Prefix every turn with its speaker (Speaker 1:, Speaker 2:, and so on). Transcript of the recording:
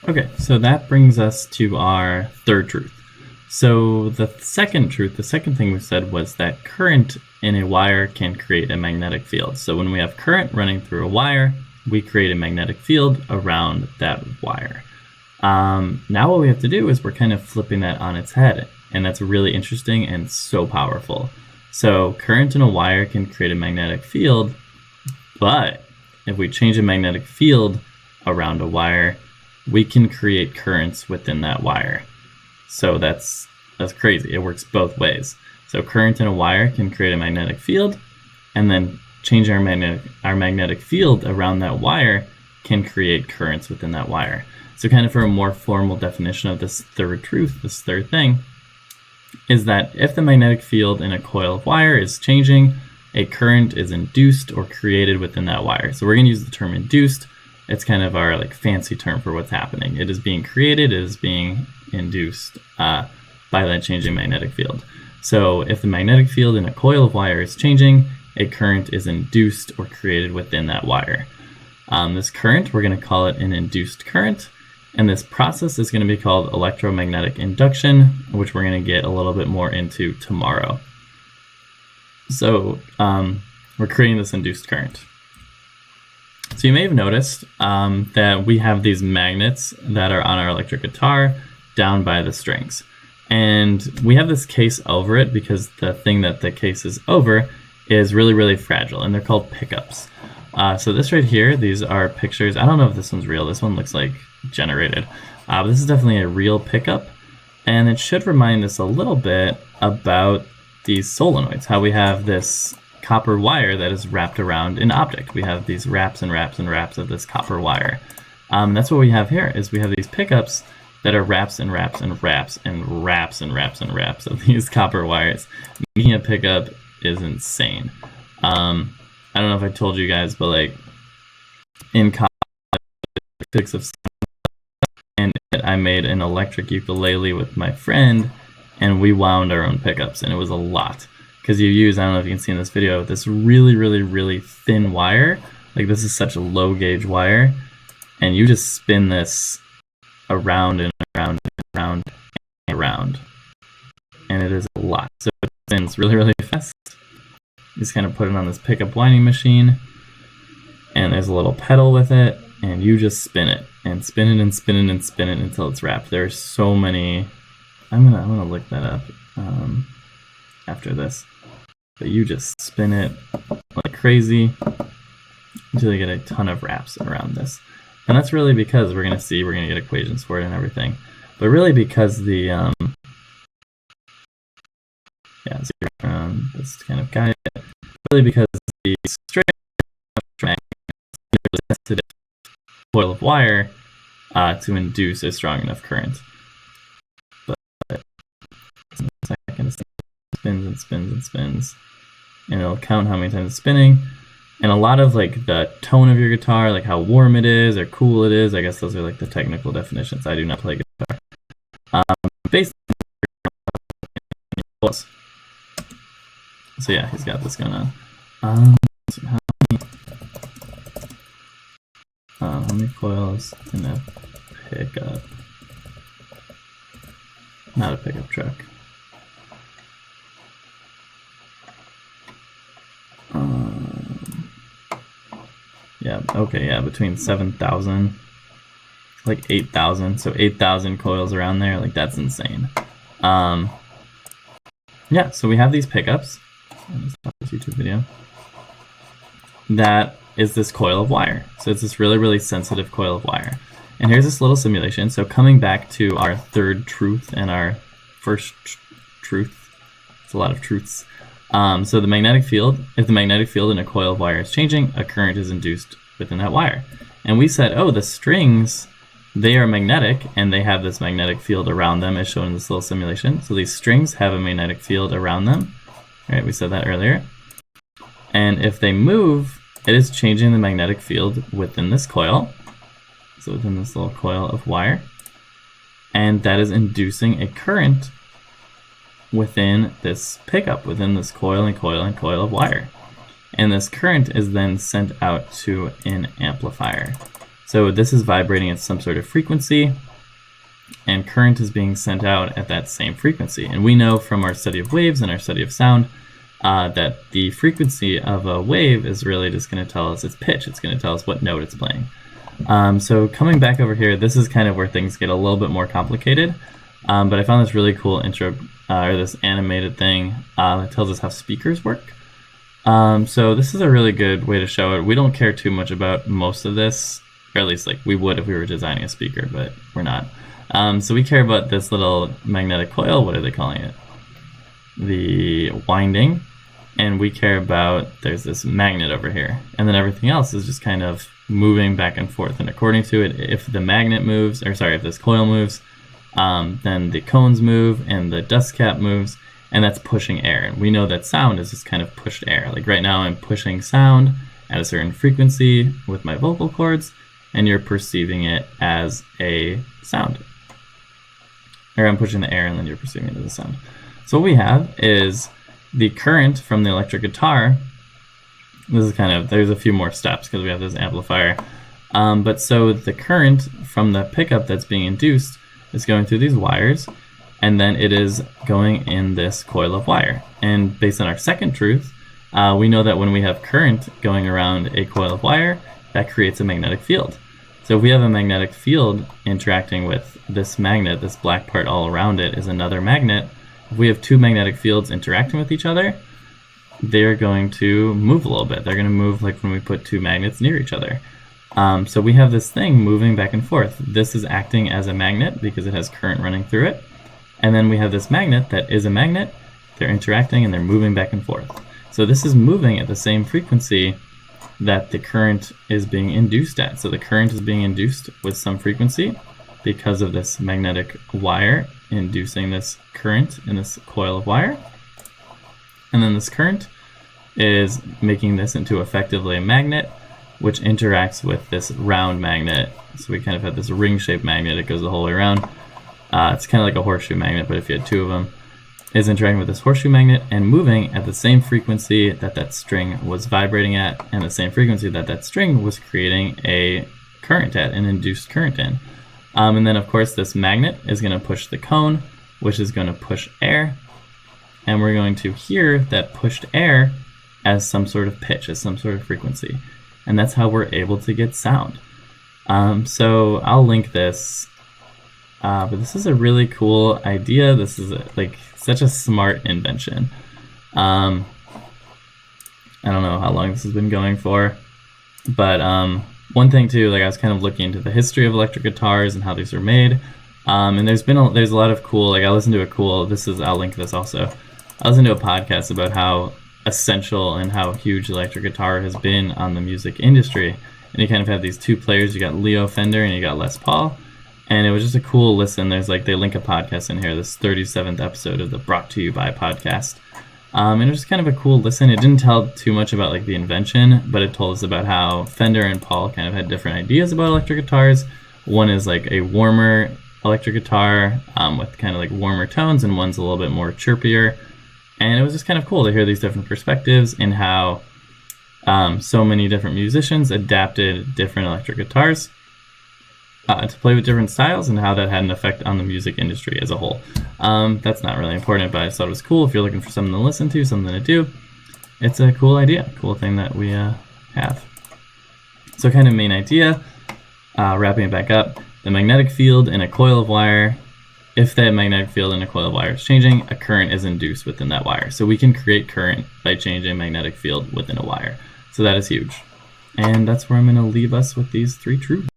Speaker 1: Okay, so that brings us to our third truth. So the second truth, the second thing we said was that current in a wire can create a magnetic field. So when we have current running through a wire, we create a magnetic field around that wire. Now what we have to do is we're kind of flipping that on its head, and that's really interesting and so powerful. So current in a wire can create a magnetic field, but if we change a magnetic field around a wire, we can create currents within that wire. So that's crazy. It works both ways. So current in a wire can create a magnetic field, and then changing our magnetic field around that wire can create currents within that wire. So kind of for a more formal definition of this third truth, this third thing, is that if the magnetic field in a coil of wire is changing, a current is induced or created within that wire. So we're going to use the term induced. It's kind of our fancy term for what's happening. It is being created, it is being induced by that changing magnetic field. So if the magnetic field in a coil of wire is changing, a current is induced or created within that wire. This current, we're going to call it an induced current, and this process is going to be called electromagnetic induction, which we're going to get a little bit more into tomorrow. So we're creating this induced current. So you may have noticed that we have these magnets that are on our electric guitar down by the strings. And we have this case over it because the thing that the case is over is really, really fragile, and they're called pickups. So this right here, these are pictures. I don't know if this one's real. This one looks like generated. But this is definitely a real pickup, and it should remind us a little bit about these solenoids, how we have this copper wire that is wrapped around an object. We have these wraps and wraps and wraps of this copper wire. That's what we have here, is we have these pickups that are wraps and wraps and wraps and wraps and wraps and wraps of these copper wires. Making a pickup is insane. I don't know if I told you guys, but in college, physics of and I made an electric ukulele with my friend, and we wound our own pickups, and it was a lot. Because you use, I don't know if you can see in this video, this really, really, really thin wire. This is such a low gauge wire, and you just spin this around and around and around and around, and it is a lot. So it spins really, really fast. You just kind of put it on this pickup winding machine, and there's a little pedal with it, and you just spin it and spin it and spin it and spin it until it's wrapped. There's so many. I'm gonna look that up after this. But you just spin it like crazy until you get a ton of wraps around this. And that's really because we're gonna get equations for it and everything. But really because the this kind of guy. Really because the string to the coil of wire to induce a strong enough current. But second, it spins and spins and spins, and it'll count how many times it's spinning. And a lot of the tone of your guitar, how warm it is or cool it is. I guess those are the technical definitions. I do not play guitar. Based on so yeah, he's got this going on. So how many coils in a pickup? Not a pickup truck. Yeah, okay, yeah, between 7,000, 8,000. So 8,000 coils around there, that's insane. Yeah, so we have these pickups. I'll just stop this YouTube video. That is this coil of wire. So it's this really, really sensitive coil of wire. And here's this little simulation. So coming back to our third truth and our first truth, it's a lot of truths. So the magnetic field, if the magnetic field in a coil of wire is changing, a current is induced within that wire. And we said, oh, the strings, they are magnetic, and they have this magnetic field around them as shown in this little simulation. So these strings have a magnetic field around them. All right, we said that earlier. And if they move, it is changing the magnetic field within this coil. So within this little coil of wire. And that is inducing a current within this pickup, within this coil and coil and coil of wire. And this current is then sent out to an amplifier. So this is vibrating at some sort of frequency, and current is being sent out at that same frequency. And we know from our study of waves and our study of sound that the frequency of a wave is really just going to tell us its pitch. It's going to tell us what note it's playing. So coming back over here, this is kind of where things get a little bit more complicated. But I found this really cool intro, or this animated thing that tells us how speakers work. So this is a really good way to show it. We don't care too much about most of this, or at least like we would if we were designing a speaker, but we're not. So we care about this little magnetic coil. What are they calling it? The winding. And we care about, there's this magnet over here. And then everything else is just kind of moving back and forth. And according to it, if the magnet moves, or sorry, if this coil moves, then the cones move and the dust cap moves, and that's pushing air. And we know that sound is just kind of pushed air. Like right now I'm pushing sound at a certain frequency with my vocal cords, and you're perceiving it as a sound. Or I'm pushing the air and then you're perceiving it as a sound. So what we have is the current from the electric guitar. This is kind of, there's a few more steps because we have this amplifier. But so the current from the pickup that's being induced is going through these wires, and then it is going in this coil of wire. And based on our second truth, we know that when we have current going around a coil of wire, that creates a magnetic field. So if we have a magnetic field interacting with this magnet, this black part all around it is another magnet. If we have two magnetic fields interacting with each other, they're going to move a little bit. They're going to move like when we put two magnets near each other. So we have this thing moving back and forth. This is acting as a magnet because it has current running through it. And then we have this magnet that is a magnet. They're interacting and they're moving back and forth. So this is moving at the same frequency that the current is being induced at. So the current is being induced with some frequency because of this magnetic wire inducing this current in this coil of wire. And then this current is making this into effectively a magnet, which interacts with this round magnet. So we kind of have this ring-shaped magnet that goes the whole way around. It's kind of like a horseshoe magnet, but if you had two of them, is interacting with this horseshoe magnet and moving at the same frequency that that string was vibrating at, and the same frequency that that string was creating a current at, an induced current in. And then of course this magnet is going to push the cone, which is going to push air, and we're going to hear that pushed air as some sort of pitch, as some sort of frequency. And that's how we're able to get sound. So I'll link this, but this is a really cool idea. This is like such a smart invention. I don't know how long this has been going for, but one thing too, like I was kind of looking into the history of electric guitars and how these are made, and there's a lot of cool, like I listened to a cool, I'll link this also. I listened to a podcast about how essential and how huge electric guitar has been on the music industry, and you kind of have these two players. You got Leo Fender and you got Les Paul, and it was just a cool listen. There's like, they link a podcast in here, this 37th episode of the Brought to You by podcast. And it was just kind of a cool listen. It didn't tell too much about like the invention, but it told us about how Fender and Paul kind of had different ideas about electric guitars. One is like a warmer electric guitar with kind of like warmer tones, and one's a little bit more chirpier. And it was just kind of cool to hear these different perspectives and how so many different musicians adapted different electric guitars to play with different styles, and how that had an effect on the music industry as a whole. That's not really important, but I just thought it was cool. If you're looking for something to listen to, something to do, it's a cool idea, cool thing that we have. So kind of main idea, wrapping it back up, the magnetic field in a coil of wire. If that magnetic field in a coil of wire is changing, a current is induced within that wire. So we can create current by changing magnetic field within a wire. So that is huge. And that's where I'm going to leave us with these three truths.